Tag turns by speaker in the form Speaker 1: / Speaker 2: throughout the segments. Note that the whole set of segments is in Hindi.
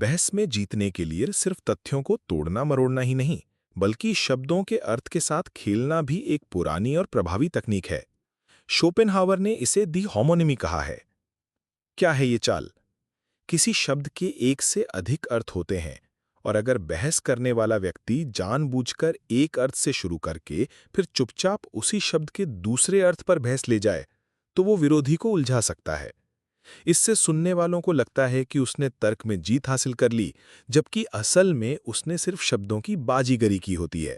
Speaker 1: बहस में जीतने के लिए सिर्फ तथ्यों को तोड़ना मरोड़ना ही नहीं, बल्कि शब्दों के अर्थ के साथ खेलना भी एक पुरानी और प्रभावी तकनीक है। शोपेनहावर ने इसे दी होमोनिमी कहा है। क्या है ये चाल? किसी शब्द के एक से अधिक अर्थ होते हैं, और अगर बहस करने वाला व्यक्ति जानबूझकर एक अर्थ से शुरू करके फिर चुपचाप उसी शब्द के दूसरे अर्थ पर बहस ले जाए, तो वो विरोधी को उलझा सकता है। इससे सुनने वालों को लगता है कि उसने तर्क में जीत हासिल कर ली, जबकि असल में उसने सिर्फ शब्दों की बाजीगरी की होती है।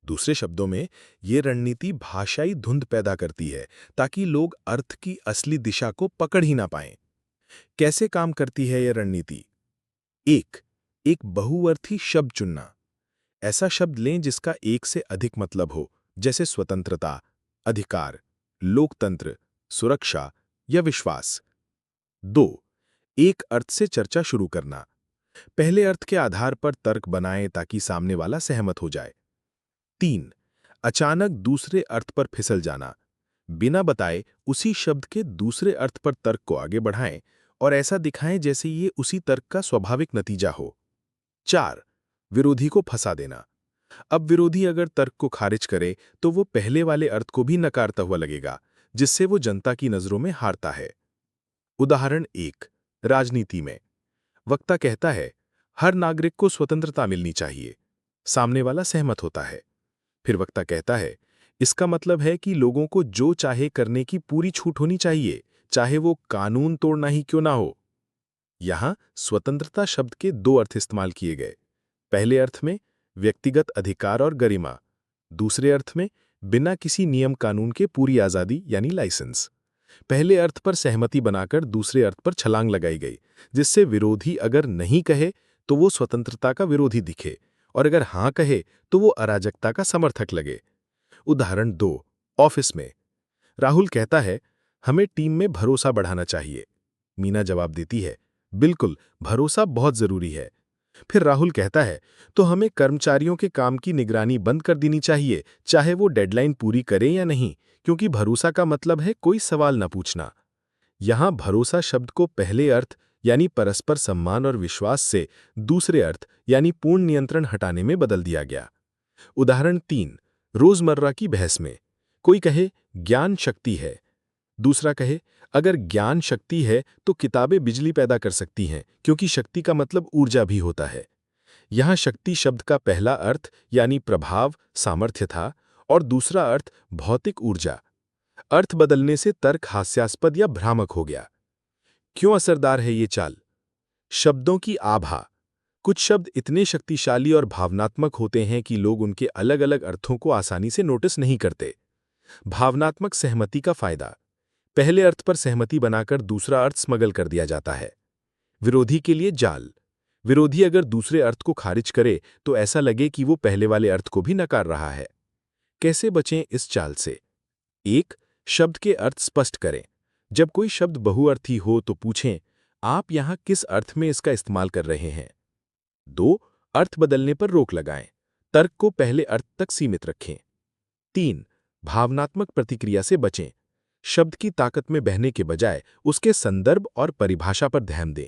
Speaker 1: दूसरे शब्दों में, ये रणनीति भाषाई धुंध पैदा करती है, ताकि लोग अर्थ की असली दिशा को पकड़ ही ना पाएं। कैसे काम करती है यह रणनीति? एक बहुअर्थी शब्द चुनना। ऐसा शब्द लें जिसका एक से अधिक मतलब हो, जैसे स्वतंत्रता, अधिकार, लोकतंत्र, सुरक्षा या विश्वास। 2. एक अर्थ से चर्चा शुरू करना। पहले अर्थ के आधार पर तर्क बनाएं ताकि सामने वाला सहमत हो जाए। 3. अचानक दूसरे अर्थ पर फिसल जाना। बिना बताए उसी शब्द के दूसरे अर्थ पर तर्क को आगे बढ़ाएं और ऐसा दिखाएं जैसे ये उसी तर्क का स्वाभाविक नतीजा हो। 4. विरोधी को फंसा देना। अब विरोधी अगर तर्क को खारिज करे तो वो पहले वाले अर्थ को भी नकारता हुआ लगेगा, जिससे वो जनता की नजरों में हारता है। उदाहरण 1. राजनीति में वक्ता कहता है, हर नागरिक को स्वतंत्रता मिलनी चाहिए। सामने वाला सहमत होता है। फिर वक्ता कहता है, इसका मतलब है कि लोगों को जो चाहे करने की पूरी छूट होनी चाहिए, चाहे वो कानून तोड़ना ही क्यों ना हो। यहां स्वतंत्रता शब्द के दो अर्थ इस्तेमाल किए गए। पहले अर्थ में व्यक्तिगत अधिकार और गरिमा, दूसरे अर्थ में बिना किसी नियम कानून के पूरी आजादी यानी लाइसेंस। पहले अर्थ पर सहमति बनाकर दूसरे अर्थ पर छलांग लगाई गई, जिससे विरोधी अगर नहीं कहे तो वो स्वतंत्रता का विरोधी दिखे, और अगर हां कहे तो वो अराजकता का समर्थक लगे। उदाहरण 2. ऑफिस में राहुल कहता है, हमें टीम में भरोसा बढ़ाना चाहिए। मीना जवाब देती है, बिल्कुल, भरोसा बहुत जरूरी है। फिर राहुल कहता है, तो हमें कर्मचारियों के काम की निगरानी बंद कर देनी चाहिए, चाहे वो डेडलाइन पूरी करें या नहीं, क्योंकि भरोसा का मतलब है कोई सवाल न पूछना। यहां भरोसा शब्द को पहले अर्थ यानी परस्पर सम्मान और विश्वास से दूसरे अर्थ यानी पूर्ण नियंत्रण हटाने में बदल दिया गया। उदाहरण 3. रोजमर्रा की बहस में कोई कहे, ज्ञान शक्ति है। दूसरा कहे, अगर ज्ञान शक्ति है तो किताबें बिजली पैदा कर सकती हैं, क्योंकि शक्ति का मतलब ऊर्जा भी होता है। यहां शक्ति शब्द का पहला अर्थ यानी प्रभाव, सामर्थ्य था, और दूसरा अर्थ भौतिक ऊर्जा। अर्थ बदलने से तर्क हास्यास्पद या भ्रामक हो गया। क्यों असरदार है ये चाल? शब्दों की आभा। कुछ शब्द इतने शक्तिशाली और भावनात्मक होते हैं कि लोग उनके अलग अलग अर्थों को आसानी से नोटिस नहीं करते। भावनात्मक सहमति का फायदा। पहले अर्थ पर सहमति बनाकर दूसरा अर्थ स्मगल कर दिया जाता है। विरोधी के लिए जाल। विरोधी अगर दूसरे अर्थ को खारिज करे तो ऐसा लगे कि वो पहले वाले अर्थ को भी नकार रहा है। कैसे बचें इस चाल से? 1. शब्द के अर्थ स्पष्ट करें। जब कोई शब्द बहुअर्थी हो तो पूछें, आप यहां किस अर्थ में इसका इस्तेमाल कर रहे हैं? 2. अर्थ बदलने पर रोक लगाएं। तर्क को पहले अर्थ तक सीमित रखें। 3. भावनात्मक प्रतिक्रिया से बचें। शब्द की ताकत में बहने के बजाय उसके संदर्भ और परिभाषा पर ध्यान दें।